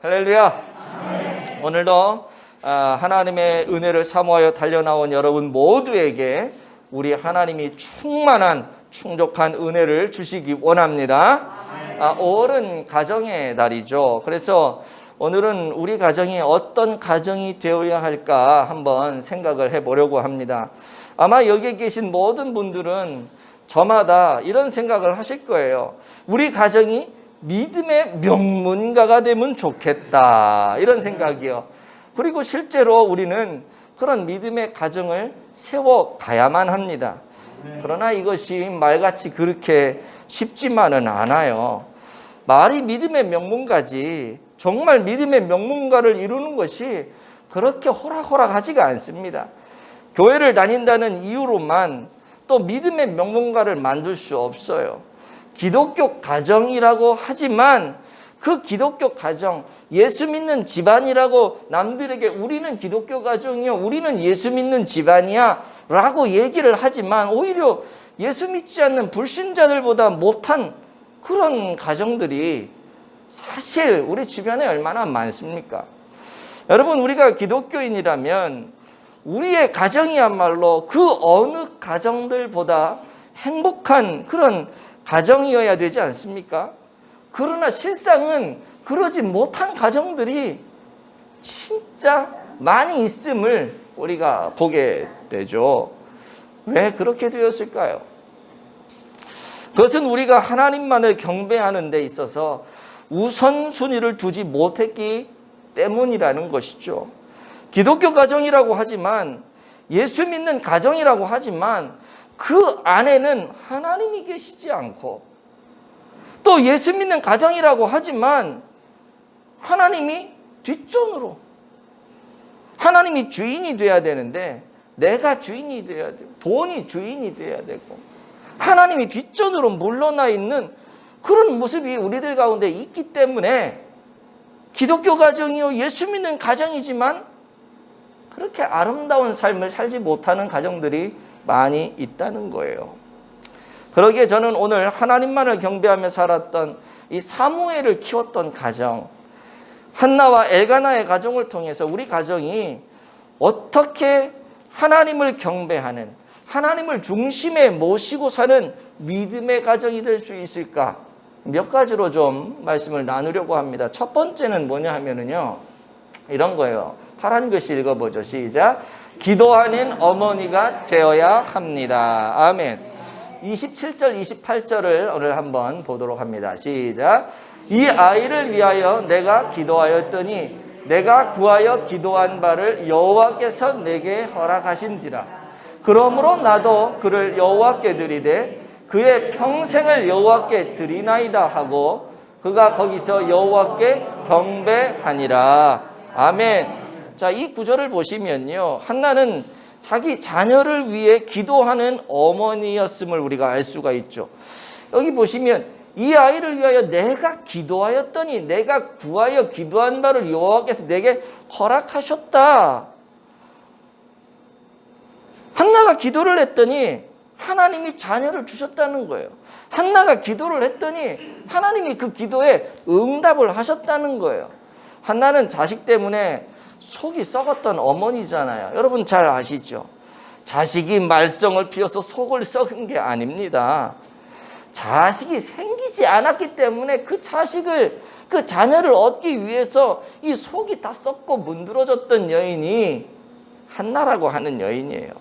할렐루야. 오늘도 하나님의 은혜를 사모하여 달려나온 여러분 모두에게 우리 하나님이 충만한 충족한 은혜를 주시기 원합니다. 5월은 가정의 달이죠. 그래서 오늘은 우리 가정이 어떤 가정이 되어야 할까 한번 생각을 해보려고 합니다. 아마 여기 계신 모든 분들은 저마다 이런 생각을 하실 거예요. 우리 가정이 믿음의 명문가가 되면 좋겠다, 이런 생각이요. 그리고 실제로 우리는 그런 믿음의 가정을 세워가야만 합니다. 그러나 이것이 말같이 그렇게 쉽지만은 않아요. 말이 믿음의 명문가지 정말 믿음의 명문가를 이루는 것이 그렇게 호락호락하지가 않습니다. 교회를 다닌다는 이유로만 또 믿음의 명문가를 만들 수 없어요. 기독교 가정이라고 하지만 그 기독교 가정, 예수 믿는 집안이라고 남들에게 우리는 기독교 가정이요, 우리는 예수 믿는 집안이야 라고 얘기를 하지만 오히려 예수 믿지 않는 불신자들보다 못한 그런 가정들이 사실 우리 주변에 얼마나 많습니까? 여러분, 우리가 기독교인이라면 우리의 가정이야말로 그 어느 가정들보다 행복한 그런 가정이어야 되지 않습니까? 그러나 실상은 그러지 못한 가정들이 진짜 많이 있음을 우리가 보게 되죠. 왜 그렇게 되었을까요? 그것은 우리가 하나님만을 경배하는 데 있어서 우선순위를 두지 못했기 때문이라는 것이죠. 기독교 가정이라고 하지만, 예수 믿는 가정이라고 하지만 그 안에는 하나님이 계시지 않고, 또 예수 믿는 가정이라고 하지만 하나님이 뒷전으로, 하나님이 주인이 돼야 되는데 내가 주인이 돼야 되고 돈이 주인이 돼야 되고 하나님이 뒷전으로 물러나 있는 그런 모습이 우리들 가운데 있기 때문에 기독교 가정이요, 예수 믿는 가정이지만 그렇게 아름다운 삶을 살지 못하는 가정들이 많이 있다는 거예요. 그러기에 저는 오늘 하나님만을 경배하며 살았던 이 사무엘을 키웠던 가정, 한나와 엘가나의 가정을 통해서 우리 가정이 어떻게 하나님을 경배하는, 하나님을 중심에 모시고 사는 믿음의 가정이 될 수 있을까? 몇 가지로 좀 말씀을 나누려고 합니다. 첫 번째는 뭐냐 하면은요, 이런 거예요. 파란 글씨 읽어보죠. 시작. 기도하는 어머니가 되어야 합니다. 아멘. 27절, 28절을 오늘 한번 보도록 합니다. 시작. 이 아이를 위하여 내가 기도하였더니 내가 구하여 기도한 바를 여호와께서 내게 허락하신지라. 그러므로 나도 그를 여호와께 드리되 그의 평생을 여호와께 드리나이다 하고 그가 거기서 여호와께 경배하니라. 아멘. 자, 이 구절을 보시면요, 한나는 자기 자녀를 위해 기도하는 어머니였음을 우리가 알 수가 있죠. 여기 보시면 이 아이를 위하여 내가 기도하였더니 내가 구하여 기도한 바를 여호와께서 내게 허락하셨다. 한나가 기도를 했더니 하나님이 자녀를 주셨다는 거예요. 한나가 기도를 했더니 하나님이 그 기도에 응답을 하셨다는 거예요. 한나는 자식 때문에 속이 썩었던 어머니잖아요. 여러분 잘 아시죠? 자식이 말썽을 피워서 속을 썩은 게 아닙니다. 자식이 생기지 않았기 때문에 그 자식을, 그 자녀를 얻기 위해서 이 속이 다 썩고 문드러졌던 여인이 한나라고 하는 여인이에요.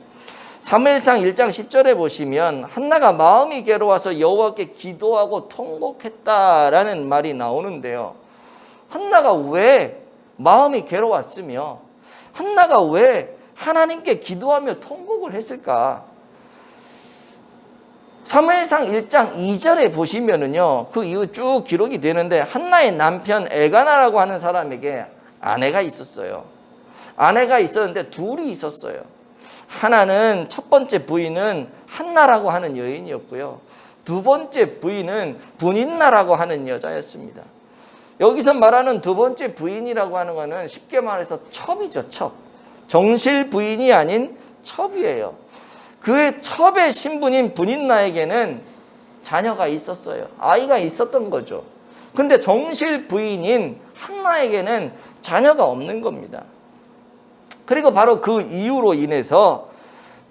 사무엘상 1장 10절에 보시면 한나가 마음이 괴로워서 여호와께 기도하고 통곡했다라는 말이 나오는데요. 한나가 왜 마음이 괴로웠으며 한나가 왜 하나님께 기도하며 통곡을 했을까? 사무엘상 1장 2절에 보시면은요, 그 이후 쭉 기록이 되는데 한나의 남편 엘가나라고 하는 사람에게 아내가 있었어요. 아내가 있었는데 둘이 있었어요. 하나는, 첫 번째 부인은 한나라고 하는 여인이었고요. 두 번째 부인은 분인나라고 하는 여자였습니다. 여기서 말하는 두 번째 부인이라고 하는 것은 쉽게 말해서 첩이죠, 첩. 정실 부인이 아닌 첩이에요. 그의 첩의 신분인 분인나에게는 자녀가 있었어요. 아이가 있었던 거죠. 근데 정실 부인인 한나에게는 자녀가 없는 겁니다. 그리고 바로 그 이유로 인해서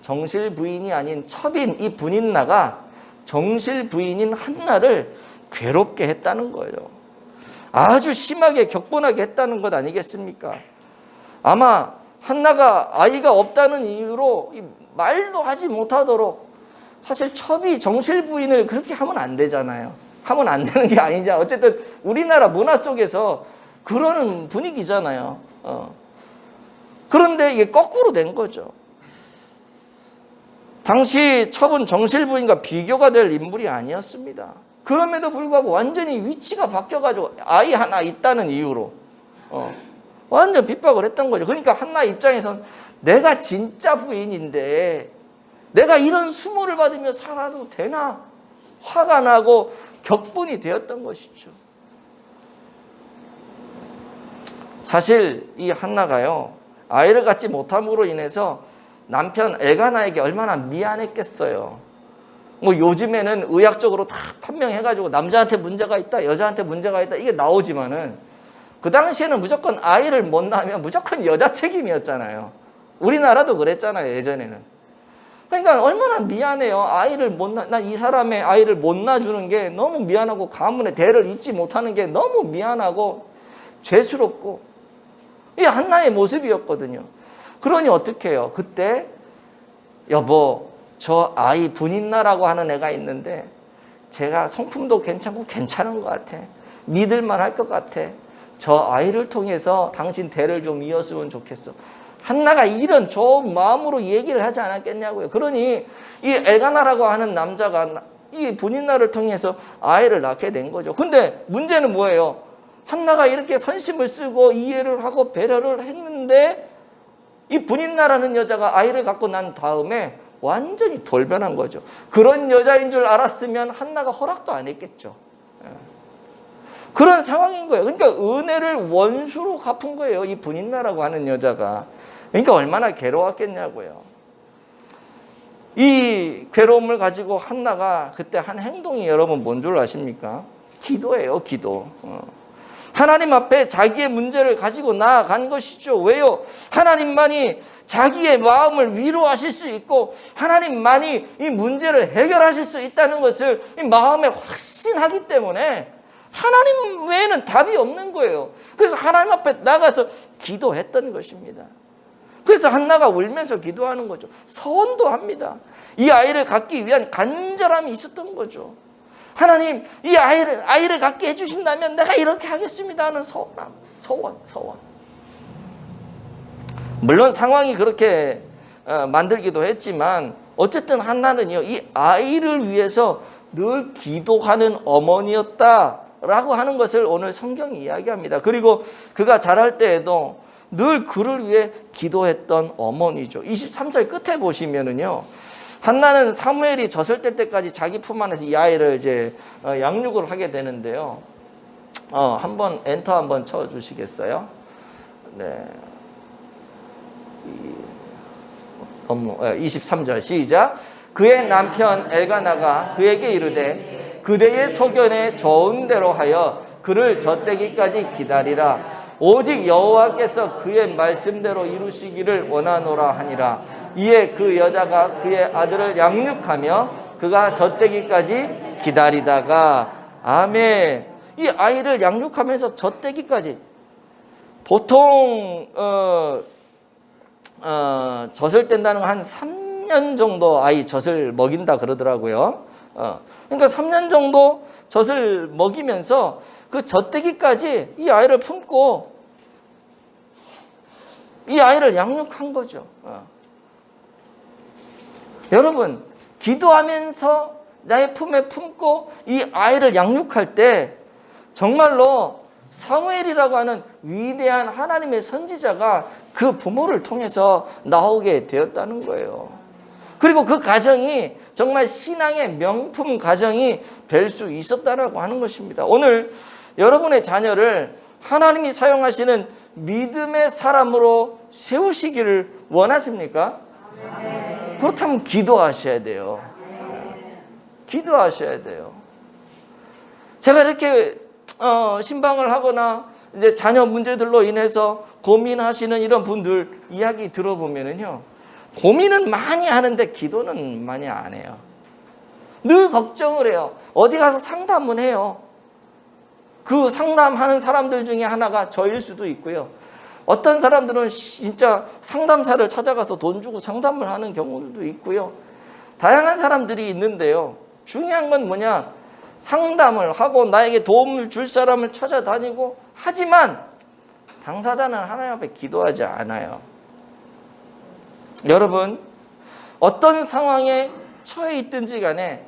정실 부인이 아닌 첩인 이 분인나가 정실 부인인 한나를 괴롭게 했다는 거예요. 아주 심하게 격분하게 했다는 것 아니겠습니까? 아마 한나가 아이가 없다는 이유로 말도 하지 못하도록, 사실 첩이 정실 부인을 그렇게 하면 안 되잖아요. 하면 안 되는 게 아니지. 어쨌든 우리나라 문화 속에서 그러는 분위기잖아요. 그런데 이게 거꾸로 된 거죠. 당시 첩은 정실 부인과 비교가 될 인물이 아니었습니다. 그럼에도 불구하고 완전히 위치가 바뀌어가지고 아이 하나 있다는 이유로 완전 핍박을 했던 거죠. 그러니까 한나 입장에선 내가 진짜 부인인데 내가 이런 수모를 받으며 살아도 되나? 화가 나고 격분이 되었던 것이죠. 사실 이 한나가요, 아이를 갖지 못함으로 인해서 남편 엘가나에게 얼마나 미안했겠어요. 뭐 요즘에는 의학적으로 다 판명해가지고 남자한테 문제가 있다, 여자한테 문제가 있다 이게 나오지만은 그 당시에는 무조건 아이를 못 낳으면 무조건 여자 책임이었잖아요. 우리나라도 그랬잖아요, 예전에는. 그러니까 얼마나 미안해요. 아이를 못 낳, 난 이 사람의 아이를 못 낳아주는 게 너무 미안하고 가문의 대를 잇지 못하는 게 너무 미안하고 죄스럽고, 이게 한나의 모습이었거든요. 그러니 어떻게 해요? 그때 여보, 저 아이 분인나라고 하는 애가 있는데 제가 성품도 괜찮고 괜찮은 것 같아. 믿을만 할 것 같아. 저 아이를 통해서 당신 대를 좀 이었으면 좋겠어. 한나가 이런 좋은 마음으로 얘기를 하지 않았겠냐고요. 그러니 이 엘가나라고 하는 남자가 이 분인나를 통해서 아이를 낳게 된 거죠. 근데 문제는 뭐예요? 한나가 이렇게 선심을 쓰고 이해를 하고 배려를 했는데 이 분인나라는 여자가 아이를 갖고 난 다음에 완전히 돌변한 거죠. 그런 여자인 줄 알았으면 한나가 허락도 안 했겠죠. 그런 상황인 거예요. 그러니까 은혜를 원수로 갚은 거예요, 이 분인나라고 하는 여자가. 그러니까 얼마나 괴로웠겠냐고요. 이 괴로움을 가지고 한나가 그때 한 행동이 여러분 뭔 줄 아십니까? 기도예요, 기도. 하나님 앞에 자기의 문제를 가지고 나아간 것이죠. 왜요? 하나님만이 자기의 마음을 위로하실 수 있고 하나님만이 이 문제를 해결하실 수 있다는 것을 이 마음에 확신하기 때문에 하나님 외에는 답이 없는 거예요. 그래서 하나님 앞에 나가서 기도했던 것입니다. 그래서 한나가 울면서 기도하는 거죠. 서원도 합니다. 이 아이를 갖기 위한 간절함이 있었던 거죠. 하나님, 이 아이를 갖게 해주신다면 내가 이렇게 하겠습니다 하는 서원. 물론 상황이 그렇게 만들기도 했지만 어쨌든 한나는요, 이 아이를 위해서 늘 기도하는 어머니였다라고 하는 것을 오늘 성경이 이야기합니다. 그리고 그가 자랄 때에도 늘 그를 위해 기도했던 어머니죠. 23절 끝에 보시면은요, 한나는 사무엘이 젖을 뗄 때까지 자기 품 안에서 이 아이를 이제 양육을 하게 되는데요. 한번 엔터 한번 쳐 주시겠어요? 네. 23절 시작. 그의 남편 엘가나가 그에게 이르되 그대의 소견에 좋은 대로 하여 그를 젖대기까지 기다리라. 오직 여호와께서 그의 말씀대로 이루시기를 원하노라 하니라. 이에 그 여자가 그의 아들을 양육하며 그가 젖대기까지 기다리다가, 아멘. 이 아이를 양육하면서 젖대기까지, 보통 젖을 뗀다는 건 한 3년 정도 아이 젖을 먹인다 그러더라고요. 그러니까 3년 정도 젖을 먹이면서 그 젖대기까지 이 아이를 품고 이 아이를 양육한 거죠. 여러분, 기도하면서 나의 품에 품고 이 아이를 양육할 때 정말로 사무엘이라고 하는 위대한 하나님의 선지자가 그 부모를 통해서 나오게 되었다는 거예요. 그리고 그 가정이 정말 신앙의 명품 가정이 될 수 있었다라고 하는 것입니다. 오늘 여러분의 자녀를 하나님이 사용하시는 믿음의 사람으로 세우시기를 원하십니까? 그렇다면 기도하셔야 돼요. 기도하셔야 돼요. 제가 이렇게 신방을 하거나 이제 자녀 문제들로 인해서 고민하시는 이런 분들 이야기 들어보면은요, 고민은 많이 하는데 기도는 많이 안 해요. 늘 걱정을 해요. 어디 가서 상담은 해요. 그 상담하는 사람들 중에 하나가 저일 수도 있고요. 어떤 사람들은 진짜 상담사를 찾아가서 돈 주고 상담을 하는 경우도 있고요. 다양한 사람들이 있는데요. 중요한 건 뭐냐? 상담을 하고 나에게 도움을 줄 사람을 찾아다니고, 하지만 당사자는 하나님 앞에 기도하지 않아요. 여러분, 어떤 상황에 처해 있든지 간에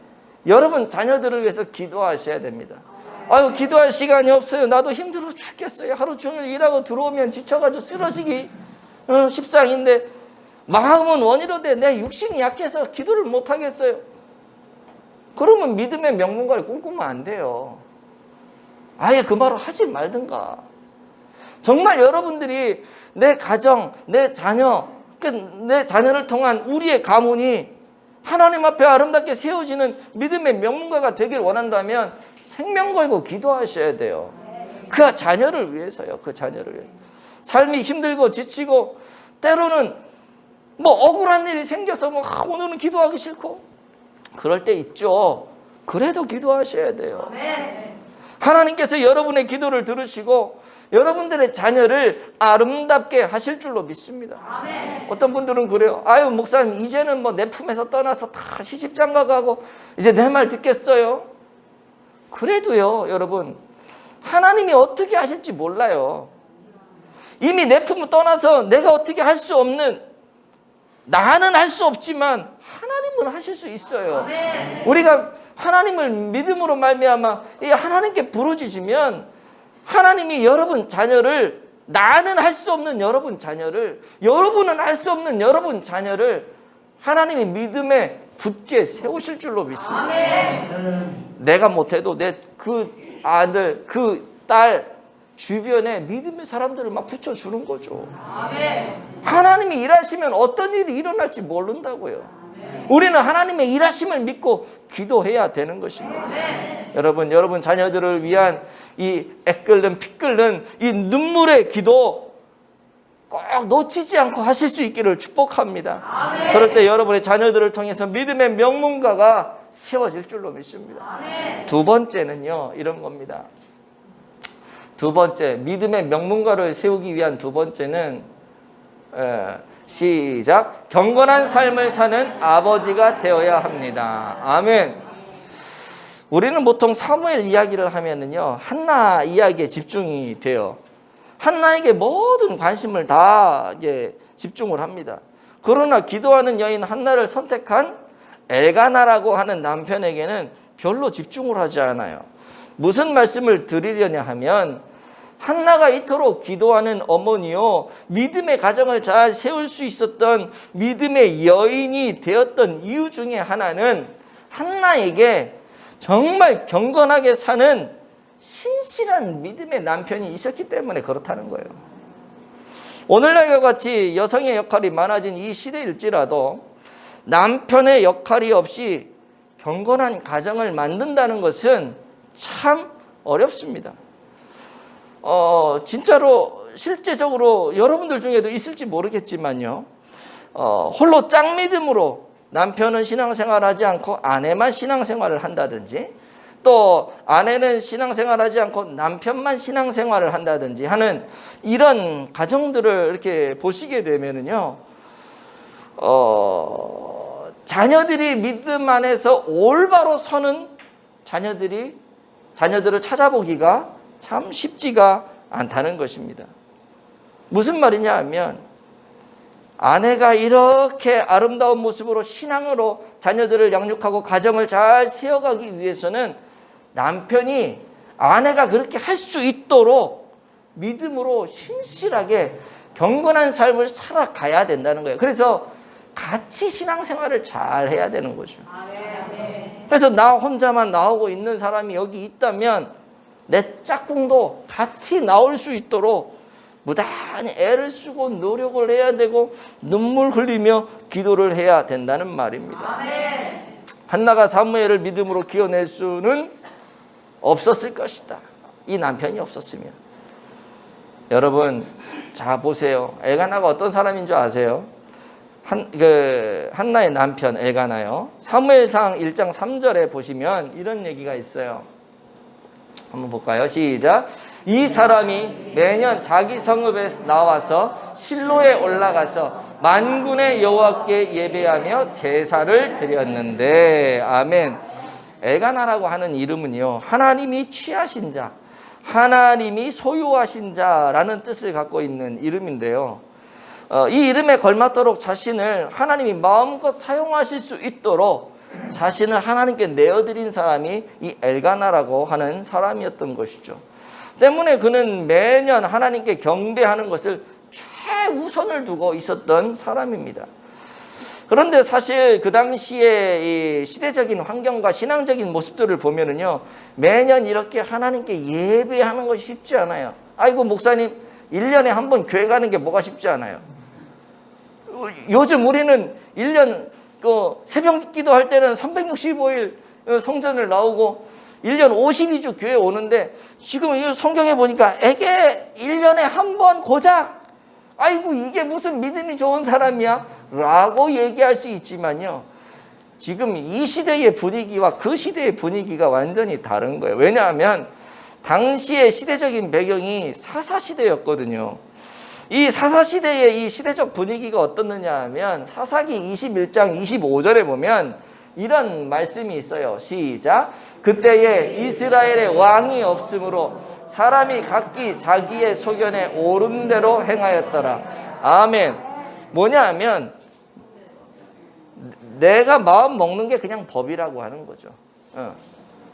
여러분 자녀들을 위해서 기도하셔야 됩니다. 아유, 기도할 시간이 없어요. 나도 힘들어 죽겠어요. 하루 종일 일하고 들어오면 지쳐가지고 쓰러지기 십상인데 마음은 원이로되 내 육신이 약해서 기도를 못하겠어요. 그러면 믿음의 명문가를 꿈꾸면 안 돼요. 아예 그 말을 하지 말든가. 정말 여러분들이 내 가정, 내 자녀, 내 자녀를 통한 우리의 가문이 하나님 앞에 아름답게 세워지는 믿음의 명문가가 되길 원한다면 생명 걸고 기도하셔야 돼요. 그 자녀를 위해서요. 그 자녀를 위해서. 삶이 힘들고 지치고 때로는 뭐 억울한 일이 생겨서 뭐 오늘은 기도하기 싫고 그럴 때 있죠. 그래도 기도하셔야 돼요. 하나님께서 여러분의 기도를 들으시고 여러분들의 자녀를 아름답게 하실 줄로 믿습니다. 아멘. 어떤 분들은 그래요. 아유, 목사님 이제는 뭐 내 품에서 떠나서 다 시집장가 가고 이제 내 말 듣겠어요. 그래도요, 여러분, 하나님이 어떻게 하실지 몰라요. 이미 내 품을 떠나서 내가 어떻게 할 수 없는, 나는 할 수 없지만 하나님은 하실 수 있어요. 아멘. 우리가 하나님을 믿음으로 말미암아 하나님께 부르짖으면 하나님이 여러분 자녀를, 나는 할 수 없는 여러분 자녀를, 여러분은 할 수 없는 여러분 자녀를 하나님이 믿음에 굳게 세우실 줄로 믿습니다. 아멘. 내가 못해도 내 그 아들, 그 딸 주변에 믿음의 사람들을 막 붙여주는 거죠. 아멘. 하나님이 일하시면 어떤 일이 일어날지 모른다고요. 우리는 하나님의 일하심을 믿고 기도해야 되는 것입니다. 아멘. 여러분 자녀들을 위한 이 애끓는 피 끓는 이 눈물의 기도 꼭 놓치지 않고 하실 수 있기를 축복합니다. 아멘. 그럴 때 여러분의 자녀들을 통해서 믿음의 명문가가 세워질 줄로 믿습니다. 아멘. 두 번째는요, 이런 겁니다. 두 번째, 믿음의 명문가를 세우기 위한 두 번째는 시작. 경건한 삶을 사는 아버지가 되어야 합니다. 아멘. 우리는 보통 사무엘 이야기를 하면은요, 한나 이야기에 집중이 돼요. 한나에게 모든 관심을 다 이제 집중을 합니다. 그러나 기도하는 여인 한나를 선택한 엘가나라고 하는 남편에게는 별로 집중을 하지 않아요. 무슨 말씀을 드리려냐 하면, 한나가 이토록 기도하는 어머니요, 믿음의 가정을 잘 세울 수 있었던 믿음의 여인이 되었던 이유 중에 하나는 한나에게 정말 경건하게 사는 신실한 믿음의 남편이 있었기 때문에 그렇다는 거예요. 오늘날과 같이 여성의 역할이 많아진 이 시대일지라도 남편의 역할이 없이 경건한 가정을 만든다는 것은 참 어렵습니다. 진짜로 실제적으로 여러분들 중에도 있을지 모르겠지만요, 홀로 짝믿음으로 남편은 신앙생활하지 않고 아내만 신앙생활을 한다든지, 또 아내는 신앙생활하지 않고 남편만 신앙생활을 한다든지 하는 이런 가정들을 이렇게 보시게 되면은요, 자녀들이 믿음 안에서 올바로 서는 자녀들을 찾아보기가 참 쉽지가 않다는 것입니다. 무슨 말이냐 하면, 아내가 이렇게 아름다운 모습으로 신앙으로 자녀들을 양육하고 가정을 잘 세워가기 위해서는 남편이 아내가 그렇게 할 수 있도록 믿음으로 신실하게 경건한 삶을 살아가야 된다는 거예요. 그래서 같이 신앙생활을 잘 해야 되는 거죠. 그래서 나 혼자만 나오고 있는 사람이 여기 있다면 내 짝꿍도 같이 나올 수 있도록 무단히 애를 쓰고 노력을 해야 되고 눈물 흘리며 기도를 해야 된다는 말입니다. 한나가 사무엘을 믿음으로 키워낼 수는 없었을 것이다. 이 남편이 없었으면. 여러분, 자 보세요. 엘가나가 어떤 사람인 줄 아세요? 한나의 남편 엘가나요. 사무엘상 1장 3절에 보시면 이런 얘기가 있어요. 한번 볼까요? 시작. 이 사람이 매년 자기 성읍에 나와서 실로에 올라가서 만군의 여호와께 예배하며 제사를 드렸는데, 아멘. 엘가나라고 하는 이름은요, 하나님이 취하신 자, 하나님이 소유하신 자라는 뜻을 갖고 있는 이름인데요. 이 이름에 걸맞도록 자신을 하나님이 마음껏 사용하실 수 있도록 자신을 하나님께 내어드린 사람이 이 엘가나라고 하는 사람이었던 것이죠. 때문에 그는 매년 하나님께 경배하는 것을 최우선을 두고 있었던 사람입니다. 그런데 사실 그 당시에 이 시대적인 환경과 신앙적인 모습들을 보면은요, 매년 이렇게 하나님께 예배하는 것이 쉽지 않아요. 아이고, 목사님, 1년에 한 번 교회 가는 게 뭐가 쉽지 않아요. 요즘 우리는 1년 새벽 기도할 때는 365일 성전을 나오고 1년 52주 교회 오는데, 지금 성경에 보니까 에게 1년에 한 번 고작, 아이고 이게 무슨 믿음이 좋은 사람이야? 라고 얘기할 수 있지만요, 지금 이 시대의 분위기와 그 시대의 분위기가 완전히 다른 거예요. 왜냐하면 당시의 시대적인 배경이 사사시대였거든요. 이 사사시대의 이 시대적 분위기가 어떻느냐 하면 사사기 21장 25절에 보면 이런 말씀이 있어요. 시작. 그때에 이스라엘의 왕이 없으므로 사람이 각기 자기의 소견에 옳은 대로 행하였더라. 아멘. 뭐냐 하면 내가 마음 먹는 게 그냥 법이라고 하는 거죠.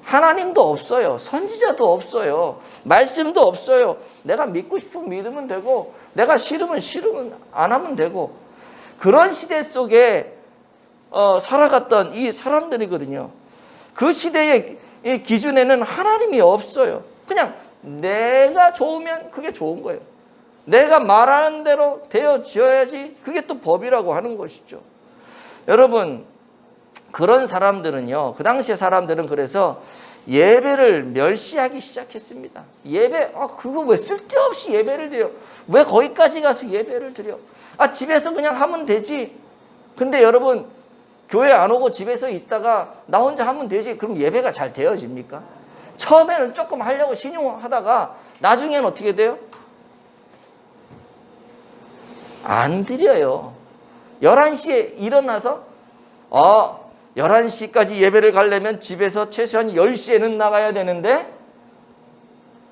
하나님도 없어요. 선지자도 없어요. 말씀도 없어요. 내가 믿고 싶으면 믿으면 되고, 내가 싫으면 안 하면 되고, 그런 시대 속에 살아갔던 이 사람들이거든요. 그 시대의 이 기준에는 하나님이 없어요. 그냥 내가 좋으면 그게 좋은 거예요. 내가 말하는 대로 되어져야지 그게 또 법이라고 하는 것이죠. 여러분, 그런 사람들은요, 그 당시의 사람들은 그래서 예배를 멸시하기 시작했습니다. 예배, 그거 왜 쓸데없이 예배를 드려? 왜 거기까지 가서 예배를 드려? 집에서 그냥 하면 되지. 근데 여러분, 교회 안 오고 집에서 있다가 나 혼자 하면 되지. 그럼 예배가 잘 되어집니까? 처음에는 조금 하려고 신용하다가 나중에는 어떻게 돼요? 안 드려요. 11시에 일어나서 11시까지 예배를 가려면 집에서 최소한 10시에는 나가야 되는데,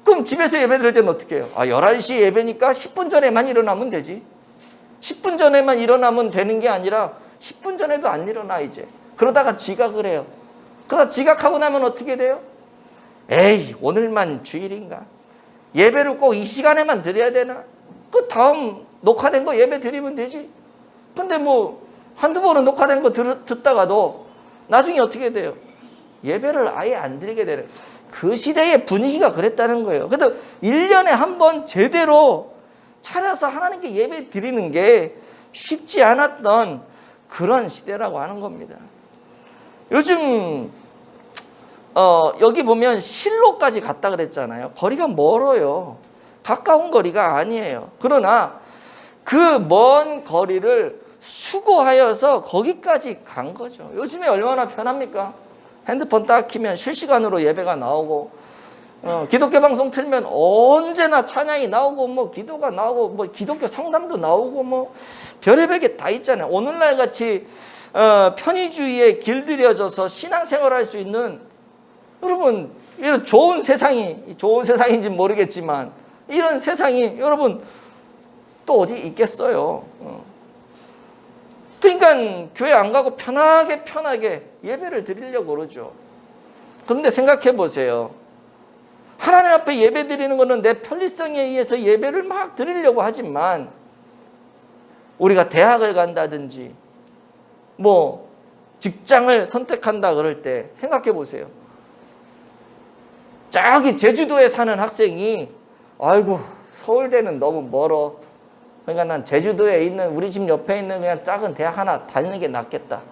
그럼 집에서 예배 드릴 때는 어떻게 해요? 11시 예배니까 10분 전에만 일어나면 되지. 10분 전에만 일어나면 되는 게 아니라 10분 전에도 안 일어나 이제. 그러다가 지각을 해요. 그러다 지각하고 나면 어떻게 돼요? 에이, 오늘만 주일인가? 예배를 꼭 이 시간에만 드려야 되나? 그 다음 녹화된 거 예배 드리면 되지. 근데 한두 번은 녹화된 거 듣다가도 나중에 어떻게 돼요? 예배를 아예 안 드리게 되는, 그 시대의 분위기가 그랬다는 거예요. 그래서 1년에 한 번 제대로 차려서 하나님께 예배 드리는 게 쉽지 않았던 그런 시대라고 하는 겁니다. 요즘 여기 보면 실로까지 갔다 그랬잖아요. 거리가 멀어요. 가까운 거리가 아니에요. 그러나 그 먼 거리를 수고하여서 거기까지 간 거죠. 요즘에 얼마나 편합니까? 핸드폰 딱 키면 실시간으로 예배가 나오고, 기독교 방송 틀면 언제나 찬양이 나오고, 기도가 나오고, 기독교 상담도 나오고, 별의별 게 다 있잖아요. 오늘날 같이 편의주의에 길들여져서 신앙생활할 수 있는, 여러분, 이런 좋은 세상인지 모르겠지만 이런 세상이 여러분 또 어디 있겠어요. 그러니까 교회 안 가고 편하게 예배를 드리려고 그러죠. 그런데 생각해 보세요. 하나님 앞에 예배 드리는 것은 내 편리성에 의해서 예배를 막 드리려고 하지만, 우리가 대학을 간다든지 직장을 선택한다 그럴 때 생각해 보세요. 저기 제주도에 사는 학생이 아이고 서울대는 너무 멀어, 그러니까 난 제주도에 있는 우리 집 옆에 있는 그냥 작은 대학 하나 다니는 게 낫겠다,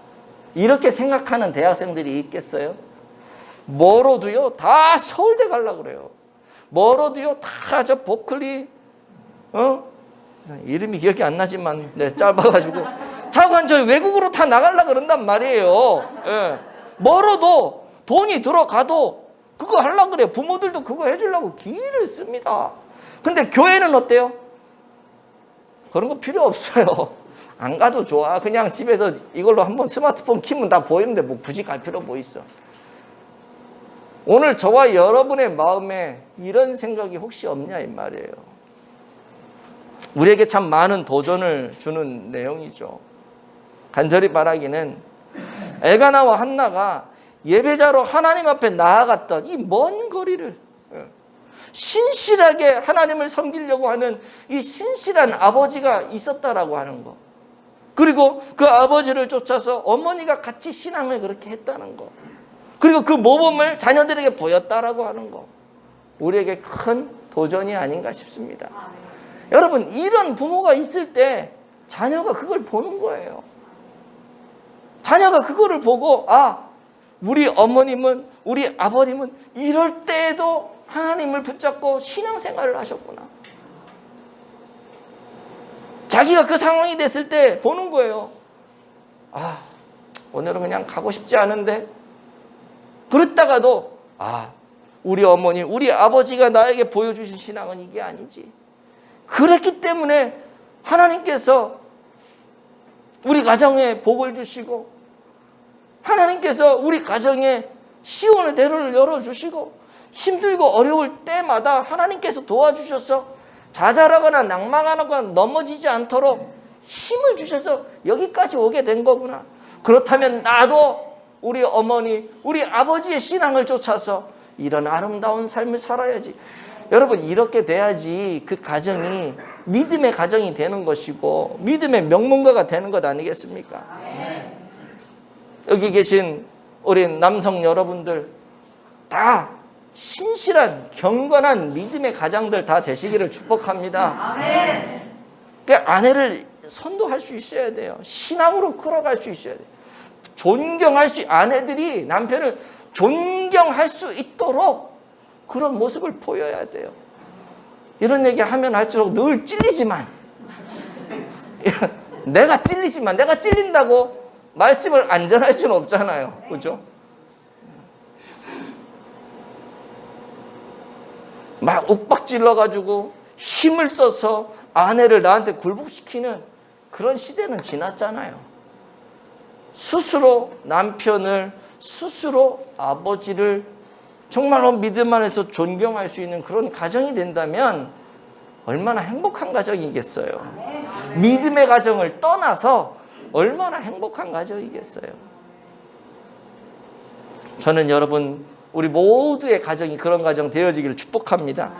이렇게 생각하는 대학생들이 있겠어요? 멀어도요 다 서울대 가려고 그래요. 멀어도요 다 저 버클리 이름이 기억이 안 나지만 네, 짧아가지고 자꾸 저 외국으로 다 나가려고 그런단 말이에요. 예. 멀어도 돈이 들어가도 그거 하려고 그래요. 부모들도 그거 해주려고 기를 씁니다. 근데 교회는 어때요? 그런 거 필요 없어요. 안 가도 좋아. 그냥 집에서 이걸로 한번 스마트폰 키면 다 보이는데 뭐 굳이 갈 필요 뭐 있어. 오늘 저와 여러분의 마음에 이런 생각이 혹시 없냐 이 말이에요. 우리에게 참 많은 도전을 주는 내용이죠. 간절히 바라기는 엘가나와 한나가 예배자로 하나님 앞에 나아갔던 이 먼 거리를 신실하게 하나님을 섬기려고 하는 이 신실한 아버지가 있었다라고 하는 거. 그리고 그 아버지를 쫓아서 어머니가 같이 신앙을 그렇게 했다는 거. 그리고 그 모범을 자녀들에게 보였다라고 하는 거. 우리에게 큰 도전이 아닌가 싶습니다. 여러분, 이런 부모가 있을 때 자녀가 그걸 보는 거예요. 자녀가 그거를 보고 우리 어머님은 우리 아버님은 이럴 때에도 하나님을 붙잡고 신앙생활을 하셨구나. 자기가 그 상황이 됐을 때 보는 거예요. 오늘은 그냥 가고 싶지 않은데. 그랬다가도 우리 어머니, 우리 아버지가 나에게 보여주신 신앙은 이게 아니지. 그랬기 때문에 하나님께서 우리 가정에 복을 주시고 하나님께서 우리 가정에 시온의 대로를 열어주시고 힘들고 어려울 때마다 하나님께서 도와주셔서 좌절하거나 낭망하거나 넘어지지 않도록 힘을 주셔서 여기까지 오게 된 거구나. 그렇다면 나도 우리 어머니, 우리 아버지의 신앙을 쫓아서 이런 아름다운 삶을 살아야지. 여러분, 이렇게 돼야지 그 가정이 믿음의 가정이 되는 것이고 믿음의 명문가가 되는 것 아니겠습니까? 여기 계신 우리 남성 여러분들 다 신실한 경건한 믿음의 가장들 다 되시기를 축복합니다. 그러니까 아내를 선도할 수 있어야 돼요. 신앙으로 끌어갈 수 있어야 돼요. 아내들이 남편을 존경할 수 있도록 그런 모습을 보여야 돼요. 이런 얘기 하면 할수록 늘 찔리지만 내가 찔린다고 말씀을 안 전할 수는 없잖아요. 그렇죠? 막 욱박질러가지고 힘을 써서 아내를 나한테 굴복시키는 그런 시대는 지났잖아요. 스스로 남편을, 스스로 아버지를 정말로 믿음 안에서 존경할 수 있는 그런 가정이 된다면 얼마나 행복한 가정이겠어요. 믿음의 가정을 떠나서 얼마나 행복한 가정이겠어요. 저는 여러분, 우리 모두의 가정이 그런 가정 되어지기를 축복합니다.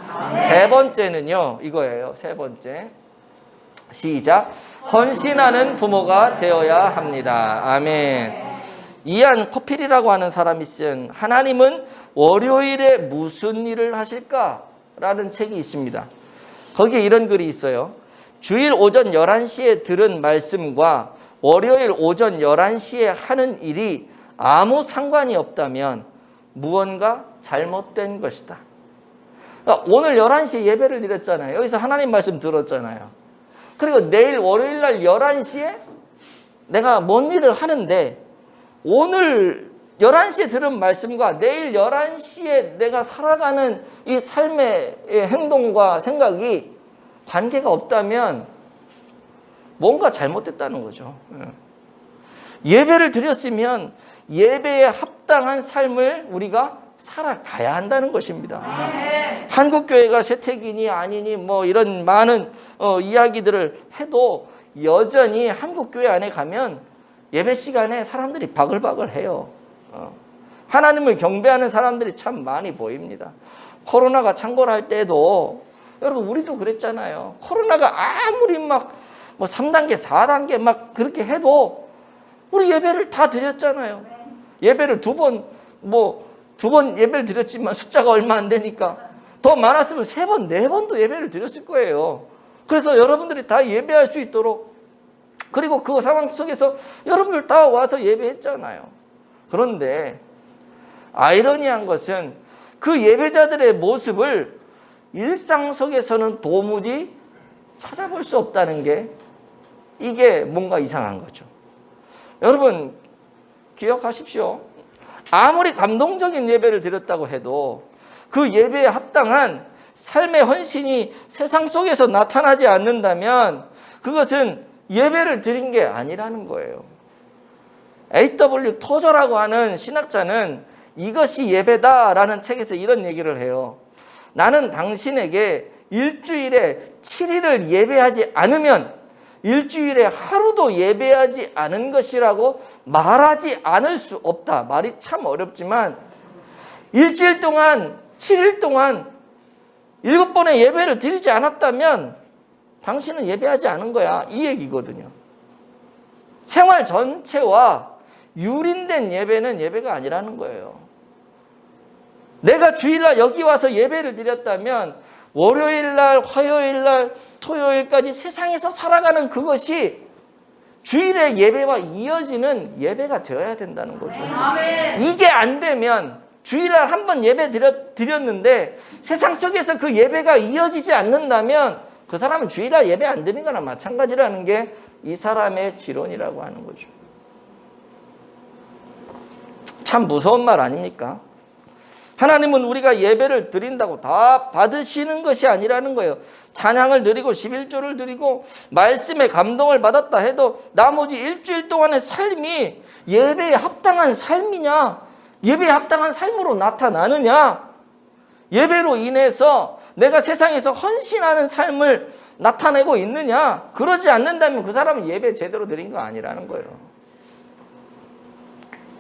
세 번째는요, 이거예요. 세 번째. 시작. 헌신하는 부모가 되어야 합니다. 아멘. 이안 커필이라고 하는 사람이 쓴 하나님은 월요일에 무슨 일을 하실까? 라는 책이 있습니다. 거기에 이런 글이 있어요. 주일 오전 11시에 들은 말씀과 월요일 오전 11시에 하는 일이 아무 상관이 없다면 무언가 잘못된 것이다. 그러니까 오늘 11시에 예배를 드렸잖아요. 여기서 하나님 말씀 들었잖아요. 그리고 내일 월요일 날 11시에 내가 뭔 일을 하는데 오늘 11시에 들은 말씀과 내일 11시에 내가 살아가는 이 삶의 행동과 생각이 관계가 없다면 뭔가 잘못됐다는 거죠. 예배를 드렸으면 예배에 합당한 삶을 우리가 살아가야 한다는 것입니다. 한국교회가 쇠퇴기니 아니니 뭐 이런 많은 이야기들을 해도 여전히 한국교회 안에 가면 예배 시간에 사람들이 바글바글 해요. 하나님을 경배하는 사람들이 참 많이 보입니다. 코로나가 창궐할 때도 여러분 우리도 그랬잖아요. 코로나가 아무리 막 뭐 3단계, 4단계 막 그렇게 해도 우리 예배를 다 드렸잖아요. 예배를 두 번 예배를 드렸지만 숫자가 얼마 안 되니까 더 많았으면 3번, 4번도 예배를 드렸을 거예요. 그래서 여러분들이 다 예배할 수 있도록 그리고 그 상황 속에서 여러분들 다 와서 예배했잖아요. 그런데 아이러니한 것은 그 예배자들의 모습을 일상 속에서는 도무지 찾아볼 수 없다는 게 이게 뭔가 이상한 거죠. 여러분 기억하십시오. 아무리 감동적인 예배를 드렸다고 해도 그 예배에 합당한 삶의 헌신이 세상 속에서 나타나지 않는다면 그것은 예배를 드린 게 아니라는 거예요. A.W. 토저라고 하는 신학자는 이것이 예배다라는 책에서 이런 얘기를 해요. 나는 당신에게 일주일에 7일을 예배하지 않으면 일주일에 하루도 예배하지 않은 것이라고 말하지 않을 수 없다. 말이 참 어렵지만 일주일 동안 7일 동안 7번의 예배를 드리지 않았다면 당신은 예배하지 않은 거야. 이 얘기거든요. 생활 전체와 유린된 예배는 예배가 아니라는 거예요. 내가 주일날 여기 와서 예배를 드렸다면 월요일날, 화요일날, 토요일까지 세상에서 살아가는 그것이 주일의 예배와 이어지는 예배가 되어야 된다는 거죠. 이게 안 되면 주일날 한 번 예배 드렸는데 세상 속에서 그 예배가 이어지지 않는다면 그 사람은 주일날 예배 안 드리는 거나 마찬가지라는 게 이 사람의 지론이라고 하는 거죠. 참 무서운 말 아닙니까? 하나님은 우리가 예배를 드린다고 다 받으시는 것이 아니라는 거예요. 찬양을 드리고 11조를 드리고 말씀에 감동을 받았다 해도 나머지 일주일 동안의 삶이 예배에 합당한 삶이냐, 예배에 합당한 삶으로 나타나느냐, 예배로 인해서 내가 세상에서 헌신하는 삶을 나타내고 있느냐, 그러지 않는다면 그 사람은 예배 제대로 드린 거 아니라는 거예요.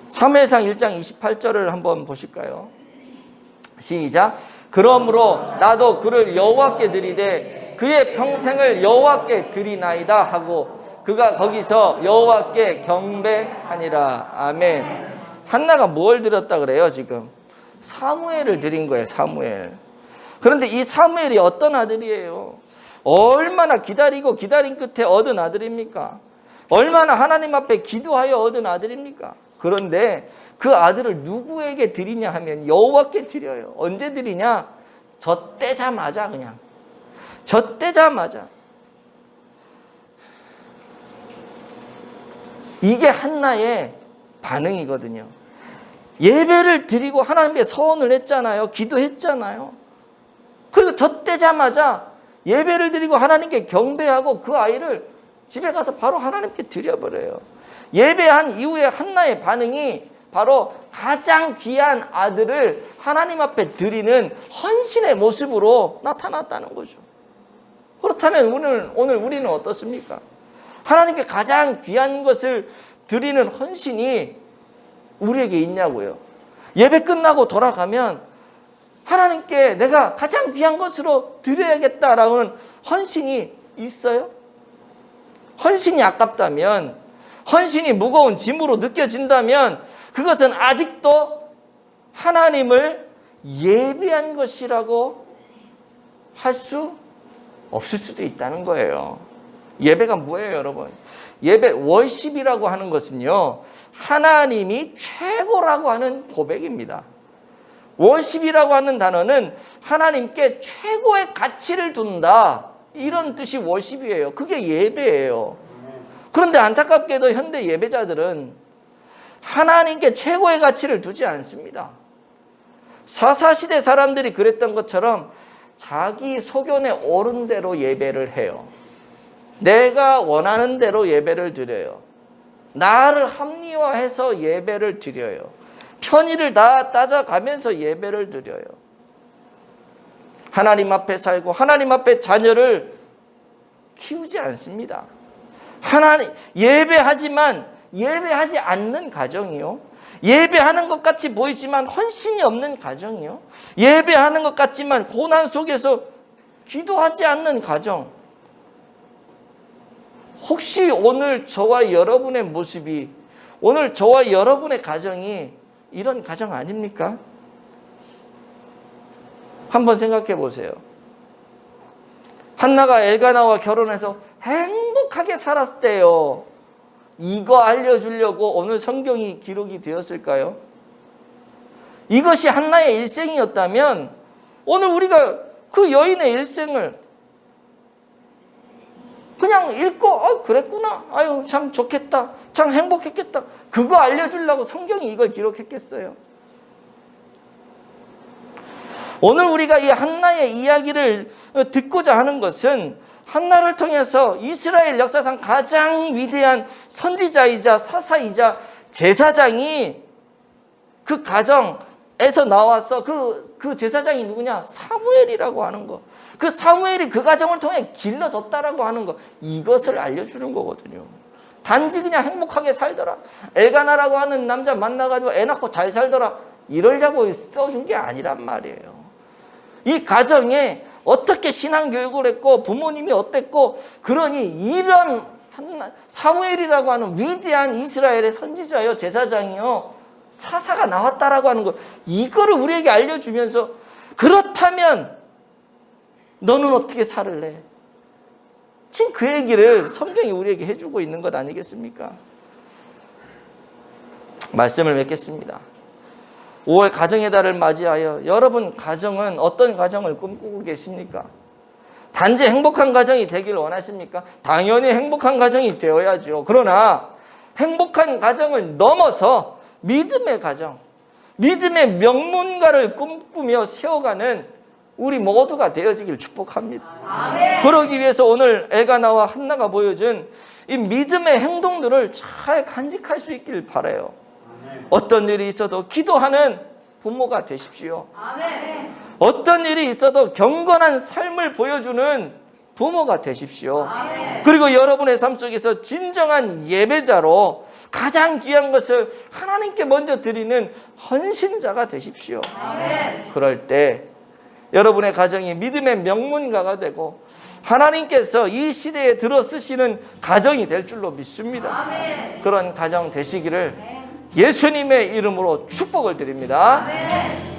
사무엘상 1장 28절을 한번 보실까요? 시작. 그러므로 나도 그를 여호와께 드리되 그의 평생을 여호와께 드리나이다 하고 그가 거기서 여호와께 경배하니라. 아멘. 한나가 뭘 드렸다 그래요 지금? 사무엘을 드린 거예요. 사무엘. 그런데 이 사무엘이 어떤 아들이에요? 얼마나 기다리고 기다린 끝에 얻은 아들입니까? 얼마나 하나님 앞에 기도하여 얻은 아들입니까? 그런데 그 아들을 누구에게 드리냐 하면 여호와께 드려요. 언제 드리냐? 젖대자마자 그냥. 젖대자마자. 이게 한나의 반응이거든요. 예배를 드리고 하나님께 서원을 했잖아요. 기도했잖아요. 그리고 젖대자마자 예배를 드리고 하나님께 경배하고 그 아이를 집에 가서 바로 하나님께 드려버려요. 예배한 이후에 한나의 반응이 바로 가장 귀한 아들을 하나님 앞에 드리는 헌신의 모습으로 나타났다는 거죠. 그렇다면 오늘 우리는 어떻습니까? 하나님께 가장 귀한 것을 드리는 헌신이 우리에게 있냐고요. 예배 끝나고 돌아가면 하나님께 내가 가장 귀한 것으로 드려야겠다라는 헌신이 있어요? 헌신이 아깝다면, 헌신이 무거운 짐으로 느껴진다면 그것은 아직도 하나님을 예배한 것이라고 할 수 없을 수도 있다는 거예요. 예배가 뭐예요, 여러분? 예배, 월십이라고 하는 것은요, 하나님이 최고라고 하는 고백입니다. 월십이라고 하는 단어는 하나님께 최고의 가치를 둔다, 이런 뜻이 월십이에요. 그게 예배예요. 그런데 안타깝게도 현대 예배자들은 하나님께 최고의 가치를 두지 않습니다. 사사시대 사람들이 그랬던 것처럼 자기 소견에 옳은 대로 예배를 해요. 내가 원하는 대로 예배를 드려요. 나를 합리화해서 예배를 드려요. 편의를 다 따져가면서 예배를 드려요. 하나님 앞에 살고 하나님 앞에 자녀를 키우지 않습니다. 하나님 예배하지만 예배하지 않는 가정이요. 예배하는 것 같이 보이지만 헌신이 없는 가정이요. 예배하는 것 같지만 고난 속에서 기도하지 않는 가정. 혹시 오늘 저와 여러분의 모습이, 오늘 저와 여러분의 가정이 이런 가정 아닙니까? 한번 생각해 보세요. 한나가 엘가나와 결혼해서 행복하게 살았대요. 이거 알려주려고 오늘 성경이 기록이 되었을까요? 이것이 한나의 일생이었다면 오늘 우리가 그 여인의 일생을 그냥 읽고 그랬구나. 아유 참 좋겠다. 참 행복했겠다. 그거 알려주려고 성경이 이걸 기록했겠어요? 오늘 우리가 이 한나의 이야기를 듣고자 하는 것은 한나를 통해서 이스라엘 역사상 가장 위대한 선지자이자 사사이자 제사장이 그 가정에서 나와서 그 제사장이 누구냐? 사무엘이라고 하는 거. 그 사무엘이 그 가정을 통해 길러졌다라고 하는 거. 이것을 알려주는 거거든요. 단지 그냥 행복하게 살더라. 엘가나라고 하는 남자 만나가지고 애 낳고 잘 살더라. 이러려고 써준 게 아니란 말이에요. 이 가정에 어떻게 신앙교육을 했고 부모님이 어땠고 그러니 이런 사무엘이라고 하는 위대한 이스라엘의 선지자요 제사장이요 사사가 나왔다라고 하는 거 이거를 우리에게 알려주면서 그렇다면 너는 어떻게 살을래? 지금 그 얘기를 성경이 우리에게 해주고 있는 것 아니겠습니까? 말씀을 맺겠습니다. 5월 가정의 달을 맞이하여 여러분 가정은 어떤 가정을 꿈꾸고 계십니까? 단지 행복한 가정이 되길 원하십니까? 당연히 행복한 가정이 되어야죠. 그러나 행복한 가정을 넘어서 믿음의 가정, 믿음의 명문가를 꿈꾸며 세워가는 우리 모두가 되어지길 축복합니다. 아멘. 그러기 위해서 오늘 엘가나와 한나가 보여준 이 믿음의 행동들을 잘 간직할 수 있길 바라요. 어떤 일이 있어도 기도하는 부모가 되십시오. 아멘. 어떤 일이 있어도 경건한 삶을 보여주는 부모가 되십시오. 아멘. 그리고 여러분의 삶 속에서 진정한 예배자로 가장 귀한 것을 하나님께 먼저 드리는 헌신자가 되십시오. 아멘. 그럴 때 여러분의 가정이 믿음의 명문가가 되고 하나님께서 이 시대에 들어 쓰시는 가정이 될 줄로 믿습니다. 아멘. 그런 가정 되시기를 예수님의 이름으로 축복을 드립니다. 아멘.